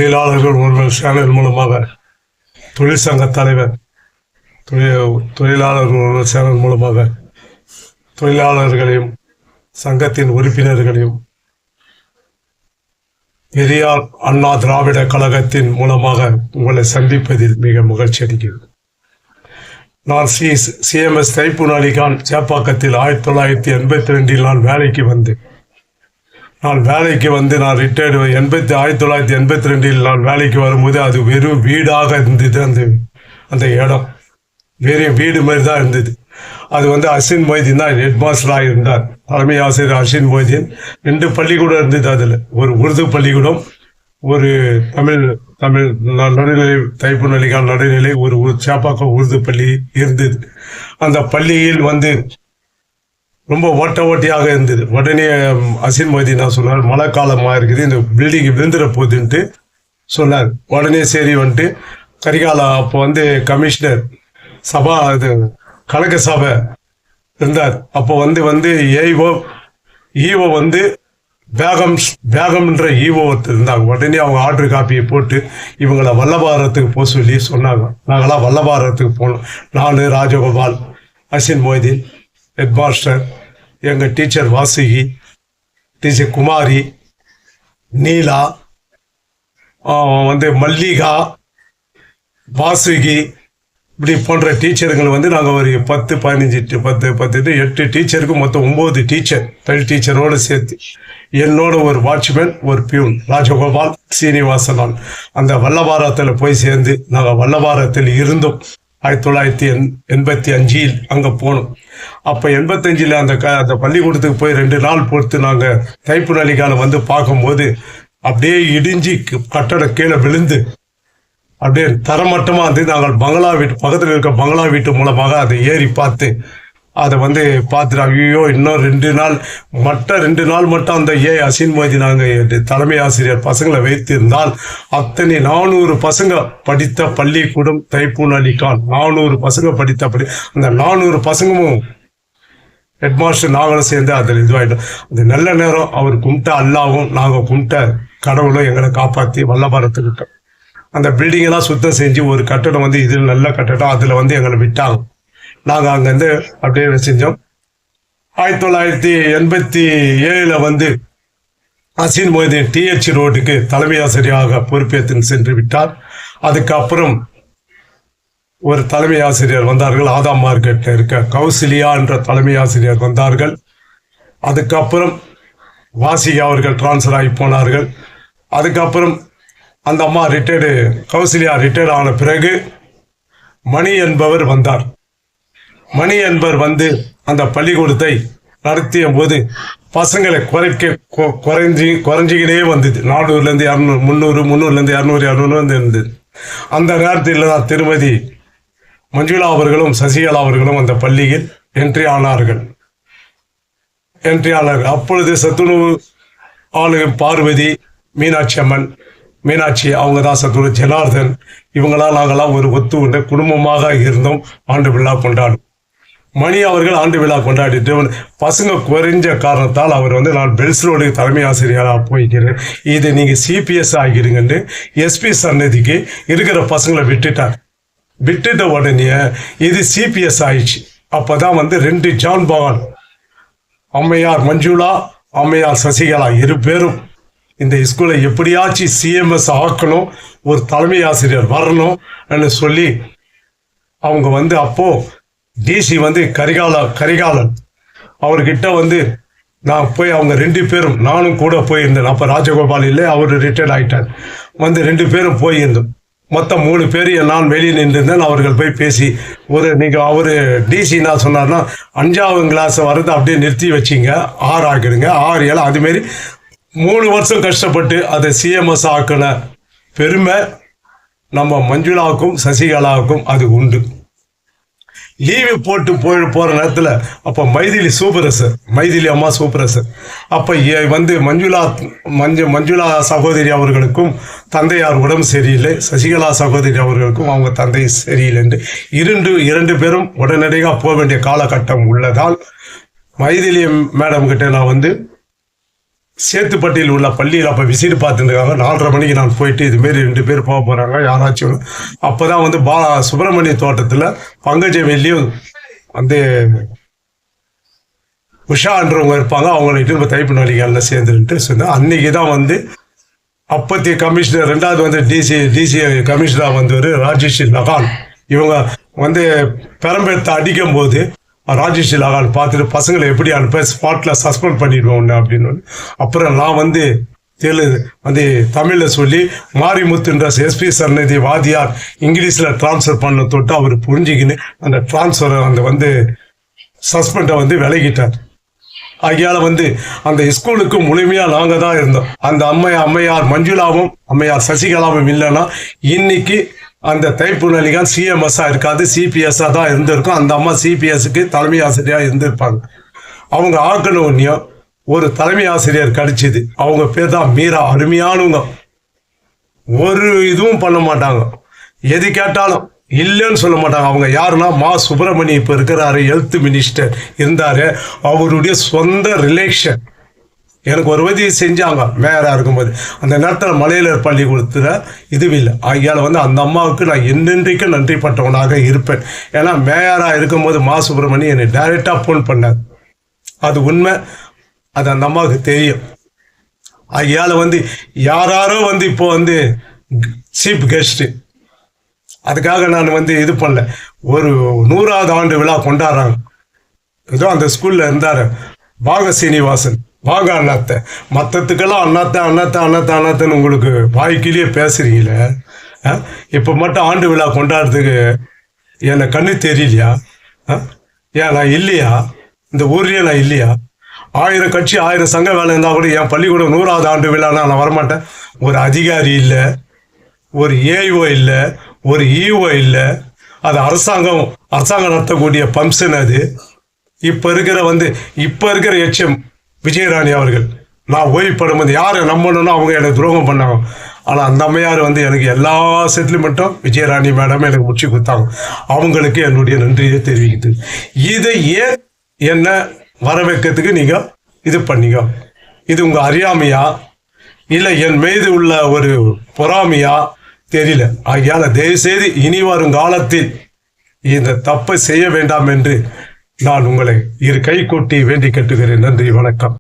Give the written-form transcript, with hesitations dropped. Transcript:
தொழிலாளர்கள் ஒருவர் சேனல் மூலமாக தொழிற்சங்க தலைவர் தொழிலாளர்கள் ஒருவர் சேனல் மூலமாக தொழிலாளர்களையும் சங்கத்தின் உறுப்பினர்களையும் பெரியார் அண்ணா திராவிட கழகத்தின் மூலமாக உங்களை சந்திப்பதில் மிக மகிழ்ச்சி அடைகிறது. நான் சிஎம்எஸ் தைப்பூன் அலிகான் சேப்பாக்கத்தில் 1982 நான் வேலைக்கு வந்தேன். நான் ரிட்டையர்டு 1982 நான் வேலைக்கு வரும்போது அது வெறும் வீடாக இருந்தது. அந்த இடம் வெறும் வீடு மாதிரி தான் இருந்தது. அது அசின் மொய்தீன் தான் ஹெட் மாஸ்டராக இருந்தார். தலைமை ஆசிரியர் அசின் மொய்தீன். 2 பள்ளிக்கூடம் இருந்தது. அதில் ஒரு உருது பள்ளிக்கூடம், ஒரு தமிழ் நடுநிலை, தைப்பூன் அலிகான் நடுநிலை, ஒரு சேப்பாக்கம் உருது பள்ளி இருந்தது. அந்த பள்ளியில் ரொம்ப ஓட்டியாக இருந்தது. உடனே அசின் மொய்தீன் சொன்னார், மழை காலமாக இருக்குது, இந்த பில்டிங் விழுந்துட போகுதுன்ட்டு சொன்னார். உடனே சரி கரிகாலா அப்போ கமிஷனர் சபா கழக சபை இருந்தார். அப்போ ஈஓ பேகம்ன்ற ஈஓ இருந்தாங்க. உடனே அவங்க ஆர்டர் காப்பியை போட்டு இவங்களை வல்லபாரத்துக்கு போக சொல்லி சொன்னாங்க. நாங்களாம் வல்லபாரத்துக்கு போனோம். நான், ராஜகோபால், அசின் மொய்தீன், ஹெட் மாஸ்டர், எங்கள் டீச்சர் வாசுகி, டீச்சர் குமாரி, நீலா, மல்லிகா, வாசுகி, இப்படி போன்ற டீச்சருங்களை நாங்கள் ஒரு 8 டீச்சருக்கு மொத்தம் 9 டீச்சர், 12 டீச்சரோடு சேர்த்து என்னோட ஒரு வாட்ச்மேன், ஒரு பியூன், ராஜகோபால், சீனிவாசன், அந்த வல்லபாரத்தில் போய் சேர்ந்து நாங்கள் வல்லபாரத்தில் இருந்தோம். 1985 அங்கே போனோம். அப்போ 85 அந்த பள்ளிக்கூடத்துக்கு போய் 2 நாள் பொறுத்து நாங்கள் தைப்பூன் அலிகானை பார்க்கும்போது அப்படியே இடிஞ்சி கட்டடம் கீழே விழுந்து அப்படியே தரமட்டமாக நாங்கள் பங்களா வீட்டு பக்கத்தில் இருக்க பங்களா வீட்டு மூலமாக அதை ஏறி பார்த்து அதை பார்த்துட்டு ஐயோ இன்னும் 2 நாள் மட்டும் அந்த அசின் மொய்தீன் நாங்கள் தலைமை ஆசிரியர் பசங்களை வைத்திருந்தால் அத்தனை 400 பசங்க படித்த பள்ளிக்கூடம் தைப்பூன் அலிகான். 400 பசங்க படித்த அந்த 400 பசங்களும் ஹெட் மாஸ்டர் நாங்களும் சேர்ந்து அதில் இதுவாகிட்டோம். அது நல்ல நேரம் அவர் கும்பிட்ட அல்லாவும் நாங்கள் கும்பிட்ட கடவுளும் எங்களை காப்பாற்றி வல்லபாரத்துக்கிட்டோம். அந்த பில்டிங்கெல்லாம் சுத்தம் செஞ்சு ஒரு கட்டடம் இதில் நல்ல கட்டடம் அதில் எங்களை விட்டாங்க. நாங்கள் அங்கேருந்து அப்படியே செஞ்சோம். 1987 அசின் மொய்தீன் TH ரோடுக்கு தலைமை ஆசிரியராக பொறுப்பேற்று சென்று விட்டார். அதுக்கப்புறம் ஒரு தலைமை ஆசிரியர் வந்தார்கள். ஆதாம் மார்க்கெட்டில் இருக்க கௌசல்யா என்ற தலைமை ஆசிரியர் வந்தார்கள். அதுக்கப்புறம் வாசிகா அவர்கள் டிரான்ஸ்ஃபர் ஆகி போனார்கள். அதுக்கப்புறம் அந்த அம்மா கௌசல்யா ரிட்டையர்ட் ஆன பிறகு மணி என்பவர் வந்தார். மணி என்பவர் அந்த பள்ளிக்கூடத்தை நடத்திய போது பசங்களை குறைஞ்சிக்கிட்டே வந்தது. 400லேருந்து 200, 300, 300லேருந்து 200 இருந்தது. அந்த நேரத்தில் தான் திருமதி மஞ்சுளா அவர்களும் சசிகலா அவர்களும் அந்த பள்ளியில் என்ட்ரி ஆனார்கள். அப்பொழுது சத்துணவு ஆளுநர் பார்வதி, மீனாட்சி அவங்க தான் சத்துணவு, ஜனார்தன், இவங்களாம் நாங்களாம் ஒரு ஒத்துக்கொண்ட குடும்பமாக இருந்தோம். ஆண்டு விழா கொண்டாடும். மணி அவர்கள் ஆண்டு விழா கொண்டாடிட்டு பசங்க குறைஞ்ச காரணத்தால் அவர் நான் பெல்ஸ் ரோடு தலைமை ஆசிரியராக போய்க்கிறேன், இது நீங்கள் CPS ஆகிடுங்கன்னு SP சன்னதிக்கு இருக்கிற பசங்களை விட்டுட்ட உடனே இது CPS ஆயிடுச்சு. அப்போ தான் 2 ஜான் பவான், அம்மையார் மஞ்சுளா, அம்மையார் சசிகலா 2 பேரும் இந்த ஸ்கூலை எப்படியாச்சும் CMS ஆக்கணும், ஒரு தலைமை ஆசிரியர் வரணும்னு சொல்லி அவங்க அப்போ DC கரிகாலன் அவர்கிட்ட நான் போய் அவங்க 2 பேரும், நானும் கூட போயிருந்தேன். அப்போ ராஜகோபால் இல்லை, அவர் ரிட்டையர்ட் ஆகிட்டார். 2 பேரும் போயிருந்தோம். மொத்தம் 3 பேர் நான் வெளியே நின்றுருந்தேன். அவர்கள் போய் பேசி நீங்கள் அவர் DC என்ன சொன்னார்னா 5ஆம் கிளாஸ் வரது அப்படியே நிறுத்தி வச்சிங்க, 6 ஆக்கிடுங்க, 6, 7 அதுமாரி 3 வருஷம் கஷ்டப்பட்டு அதை CMS ஆக்கின பெருமை நம்ம மஞ்சுளாவுக்கும் சசிகலாவுக்கும் அது உண்டு. லீவு போட்டு போற நேரத்தில் அப்போ மைதிலி அம்மா சூப்பரசர் அப்போ வந்து மஞ்சுளா சகோதரி அவர்களுக்கும் தந்தையார் உடம்பு சரியில்லை, சசிகலா சகோதரி அவர்களுக்கும் அவங்க தந்தை சரியில்லை என்று இரண்டு பேரும் உடனடியாக போக வேண்டிய காலகட்டம் உள்ளதால் மைதிலி மேடம் கிட்ட நான் வந்து சேத்துப்பட்டியில் உள்ள பள்ளியில் அப்போ விசிட் பார்த்துருக்காங்க. 4:30 மணிக்கு நான் போயிட்டு இதுமாரி 2 பேர் போக போகிறாங்க யாராச்சும். அப்போ தான் வந்து சுப்பிரமணிய தோட்டத்தில் பங்கஜவெல்லியும் வந்து உஷான்றவங்க இருப்பாங்க, அவங்களை திரும்ப தைப்பு நாளிகளில் சேர்ந்துட்டு சொன்னேன். அன்னைக்கு தான் வந்து அப்பத்திய கமிஷனர் 2வது வந்து டிசி கமிஷனராக வந்து ராஜேஷ் லகான் இவங்க வந்து பெரம்பெடுத்து அடிக்கும் போது ராஜேஷ் லகான் பார்த்துட்டு பசங்களை எப்படி அனுப்ப ஸ்பாட்டில் சஸ்பெண்ட் பண்ணிடுவோம் அப்படின்னு. அப்புறம் நான் வந்து தமிழில் சொல்லி மாரிமுத்துன்ற எஸ்பி சர்நிதி வாதியார் இங்கிலீஷில் டிரான்ஸ்ஃபர் பண்ண தொட்டு அவர் புரிஞ்சுக்கின்னு அந்த டிரான்ஸ்ஃபரை வந்து சஸ்பெண்டை வந்து விலகிட்டார். ஆகையால வந்து அந்த ஸ்கூலுக்கு முழுமையாக நாங்கள் தான் இருந்தோம். அந்த அம்மையார் மஞ்சுளாவும் அம்மையார் சசிகலாவும் இல்லைன்னா இன்னைக்கு அந்த தைப்புணலிகான் சிஎம்எஸ்ஸா இருக்காது, சிபிஎஸ்ஸா தான் இருந்திருக்கும். அந்த அம்மா சிபிஎஸ்க்கு தலைமை ஆசிரியராக இருந்திருப்பாங்க. அவங்க ஆக்கணும்னையும் ஒரு தலைமை ஆசிரியர் கிடைச்சிது. அவங்க பேர் தான் மீரா. அருமையானவங்க, ஒரு இதுவும் பண்ண மாட்டாங்க, எது கேட்டாலும் இல்லைன்னு சொல்ல மாட்டாங்க. அவங்க யாருன்னா சுப்பிரமணி இப்போ இருக்கிறாரு, ஹெல்த் மினிஸ்டர் இருந்தாரு, அவருடைய சொந்த ரிலேஷன். எனக்கு ஒரு உதவி செஞ்சாங்க மேயராக இருக்கும்போது. அந்த நேரத்தில் மலையிலர் பள்ளிக்கூடத்தில் இதுவில்லை. ஆகையால் வந்து அந்த அம்மாவுக்கு நான் என்னென்றைக்கும் நன்றிப்பட்டவனாக இருப்பேன். ஏன்னா மேயராக இருக்கும்போது சுப்பிரமணி என்னை டைரெக்டாக ஃபோன் பண்ணார். அது உண்மை, அது அந்த அம்மாவுக்கு தெரியும். ஆகையால் வந்து யாரோ வந்து இப்போ வந்து சீஃப் கெஸ்ட்டு அதுக்காக நான் வந்து இது பண்ணல. ஒரு 100வது ஆண்டு விழா கொண்டாடுறாங்க. ஏதோ அந்த ஸ்கூலில் இருந்தார் சீனிவாசன். வாங்க அண்ணாத்த, மற்றத்துக்கெல்லாம் அண்ணாத்தன்னு உங்களுக்கு வாய்க்கிலேயே பேசுறீங்களே, இப்போ மட்டும் ஆண்டு விழா கொண்டாடுறதுக்கு என்னை கண்ணு தெரியலையா? ஏன் நான் இல்லையா? இந்த ஊர்லேயே நான் இல்லையா? 1000 கட்சி 1000 சங்க வேலை இருந்தால் கூட என் பள்ளிக்கூடம் 100வது ஆண்டு விழானா நான் வரமாட்டேன். ஒரு அதிகாரி இல்லை, ஒரு ஏஓ இல்லை, ஒரு இஓ இல்லை. அது அரசாங்கம் நடத்தக்கூடிய ஃபங்க்ஷன். அது இப்போ இருக்கிற எச்எம் விஜயராணி அவர்கள் நான் ஓய்வுப்படும் போது யாரை நம்பணும்னா அவங்க எனக்கு துரோகம் பண்ணாங்க. ஆனால் அந்த அம்மையார் வந்து எனக்கு எல்லா செட்டில்மெண்ட்டும் விஜயராணி மேடம் எனக்கு முடிச்சு கொடுத்தாங்க. அவங்களுக்கு என்னுடைய நன்றியை தெரிவிக்குது. இதை ஏன் என்ன வர வைக்கிறதுக்கு நீங்கள் இது பண்ணீங்க? இது உங்கள் அறியாமையா இல்லை என் மீது உள்ள ஒரு பொறாமையா தெரியல. ஆகையால தயவுசெய்து இனி வரும் காலத்தில் இந்த தப்பை செய்ய வேண்டாம் என்று நான் உங்களை கை கொட்டி வேண்டி கேட்டுக்கிறேன். நன்றி, வணக்கம்.